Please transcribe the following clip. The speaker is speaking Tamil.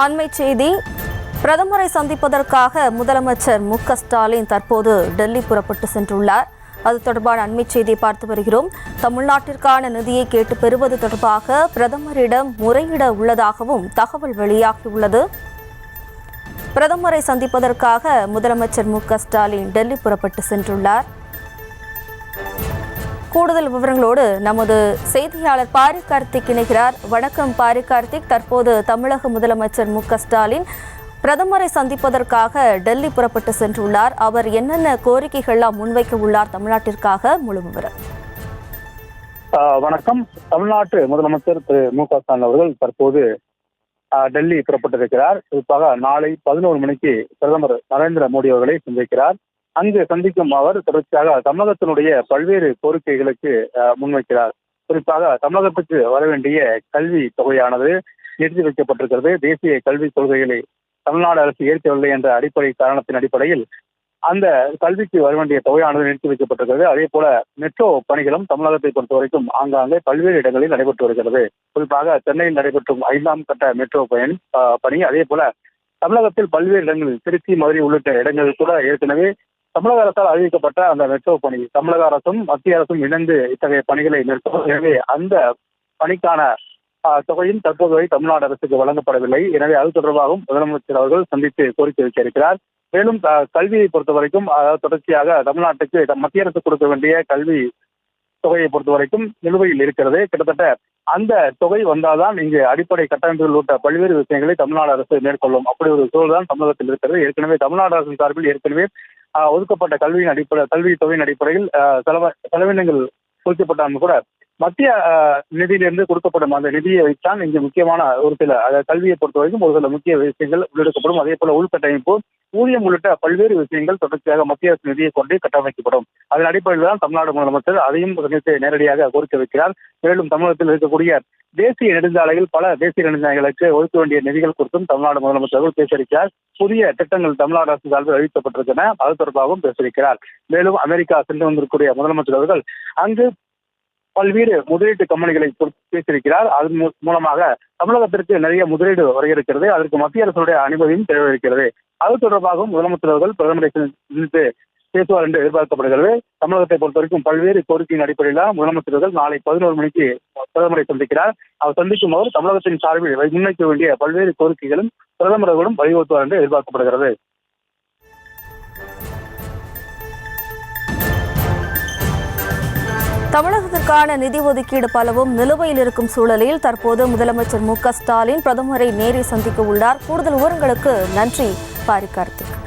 அண்மை செய்தி. பிரதமரை சந்திப்பதற்காக முதலமைச்சர் ஸ்டாலின் தற்போது டெல்லி புறப்பட்டு சென்றுள்ளார். அது தொடர்பான அண்மை செய்தியை பார்த்து வருகிறோம். தமிழ்நாட்டிற்கான நிதியை கேட்டு பெறுவது தொடர்பாக பிரதமரிடம் முறையிட உள்ளதாகவும் தகவல் வெளியாகியுள்ளது. பிரதமரை சந்திப்பதற்காக முதலமைச்சர் ஸ்டாலின் டெல்லி புறப்பட்டு சென்றுள்ளார். கூடுதல் விவரங்களோடு நமது செய்தியாளர் பாரி கார்த்திக் இணைகிறார். வணக்கம் பாரி கார்த்திக். தற்போது தமிழக முதலமைச்சர் ஸ்டாலின் பிரதமரை சந்திப்பதற்காக டெல்லி புறப்பட்டு சென்றுள்ளார். அவர் என்னென்ன கோரிக்கைகள்லாம் முன்வைக்க உள்ளார் தமிழ்நாட்டிற்காக? முழு விவரம். வணக்கம். தமிழ்நாட்டு முதலமைச்சர் திரு ஸ்டாலின் அவர்கள் தற்போது டெல்லி புறப்பட்டிருக்கிறார். குறிப்பாக நாளை 11 மணிக்கு பிரதமர் நரேந்திர மோடி அவர்களை சந்திக்கிறார். அங்கு சந்திக்கும் அவர் தொடர்ச்சியாக தமிழகத்தினுடைய பல்வேறு கோரிக்கைகளுக்கு முன்வைக்கிறார். குறிப்பாக தமிழகத்துக்கு வர வேண்டிய கல்வி தொகையானது நிறுத்தி வைக்கப்பட்டிருக்கிறது. தேசிய கல்விக் கொள்கைகளை தமிழ்நாடு அரசு ஏற்கவில்லை என்ற காரணத்தின் அடிப்படையில் அந்த கல்விக்கு வர வேண்டிய தொகையானது நிறுத்தி வைக்கப்பட்டிருக்கிறது. அதே போல மெட்ரோ பணிகளும் தமிழகத்தை பொறுத்தவரைக்கும் ஆங்காங்கே பல்வேறு இடங்களில் நடைபெற்று வருகிறது. குறிப்பாக சென்னையில் நடைபெற்றும் 5ஆம் கட்ட மெட்ரோ பணி, அதே போல தமிழகத்தில் பல்வேறு இடங்களில் திருச்சி, மதுரை உள்ளிட்ட இடங்களில் கூட ஏற்கனவே தமிழக அரசால் அறிவிக்கப்பட்ட அந்த மெட்ரோ பணி தமிழக அரசும் மத்திய அரசும் இணைந்து இத்தகைய பணிகளை மேற்கொள்ளும். எனவே அந்த பணிக்கான தொகையும் தற்போது வரை தமிழ்நாடு அரசுக்கு வழங்கப்படவில்லை. எனவே அது தொடர்பாகவும் முதலமைச்சர் அவர்கள் சந்தித்து கோரிக்கை வைக்க இருக்கிறார். மேலும் கல்வியை பொறுத்த வரைக்கும் தொடர்ச்சியாக தமிழ்நாட்டுக்கு மத்திய அரசு கொடுக்க வேண்டிய கல்வி தொகையை பொறுத்த வரைக்கும் நிலுவையில் இருக்கிறது. கிட்டத்தட்ட அந்த தொகை வந்தால்தான் இங்கு அடிப்படை கட்டமைப்புகள் உள்ளிட்ட பல்வேறு விஷயங்களை தமிழ்நாடு அரசு மேற்கொள்ளும். அப்படி ஒரு சூழல் தான் தமிழகத்தில் இருக்கிறது. ஏற்கனவே தமிழ்நாடு அரசின் சார்பில் ஏற்கனவே ஒதுக்கப்பட்ட கல்வி தொகையின் அடிப்படையில் செலவினங்கள் குறிக்கப்பட்டாலும் கூட மத்திய நிதியிலிருந்து கொடுக்கப்படும் அந்த நிதியை வைத்தான் இங்கு முக்கியமான ஒரு சில கல்வியை பொறுத்த வரைக்கும் ஒரு சில முக்கிய விஷயங்கள் உள்ளெடுக்கப்படும். அதே போல உள்கட்டமைப்பு, ஊதியம் உள்ளிட்ட பல்வேறு விஷயங்கள் தொடர்ச்சியாக மத்திய அரசு நிதியை கொண்டு கட்டமைக்கப்படும். அதன் அடிப்படையில் தான் தமிழ்நாடு முதலமைச்சர் அதையும் நேரடியாக கோரிக்கை வைக்கிறார். மேலும் தமிழகத்தில் இருக்கக்கூடிய தேசிய நெடுஞ்சாலைகள், பல தேசிய நெடுஞ்சாலைகளுக்கு ஒதுக்க வேண்டிய நிதிகள் குறித்தும் தமிழ்நாடு முதலமைச்சர்கள் பேசியிருக்கிறார். புதிய திட்டங்கள் தமிழ்நாடு அரசு சார்பில் அறிவிக்கப்பட்டிருக்கின்றன, அது தொடர்பாகவும் பேசியிருக்கிறார். மேலும் அமெரிக்கா சென்று வந்திருக்கக்கூடிய முதலமைச்சர் அவர்கள் அங்கு பல்வேறு முதலீட்டு கம்பெனிகளை பேசியிருக்கிறார். அதன் மூலமாக தமிழகத்திற்கு நிறைய முதலீடு வருகிறது. அதற்கு மத்திய அரசுடைய அனுமதியும் தேவையிருக்கிறது. அது தொடர்பாகவும் முதலமைச்சர் அவர்கள் பிரதமரை சந்தித்து பேசுவார் என்று எதிர்பார்க்கப்படுகிறது. தமிழகத்தை பொறுத்தவரைக்கும் பல்வேறு கோரிக்கையின் அடிப்படையில் முதலமைச்சர்கள் நாளை 11 மணிக்கு பிரதமரை சந்திக்கிறார். அவர் சந்திக்கும் அவர் தமிழகத்தின் சார்பில் முன்வைக்க வேண்டிய பல்வேறு கோரிக்கைகளும் பிரதமர்களும் வலியுறுத்துவார் என்று எதிர்பார்க்கப்படுகிறது. தமிழகத்திற்கான நிதி ஒதுக்கீடு பலவும் நிலுவையில் இருக்கும் சூழலில் தற்போது முதலமைச்சர் ஸ்டாலின் பிரதமரை நேரில் சந்திக்க உள்ளார். கூடுதல் விவரங்களுக்கு நன்றி பாரி கார்த்திக்.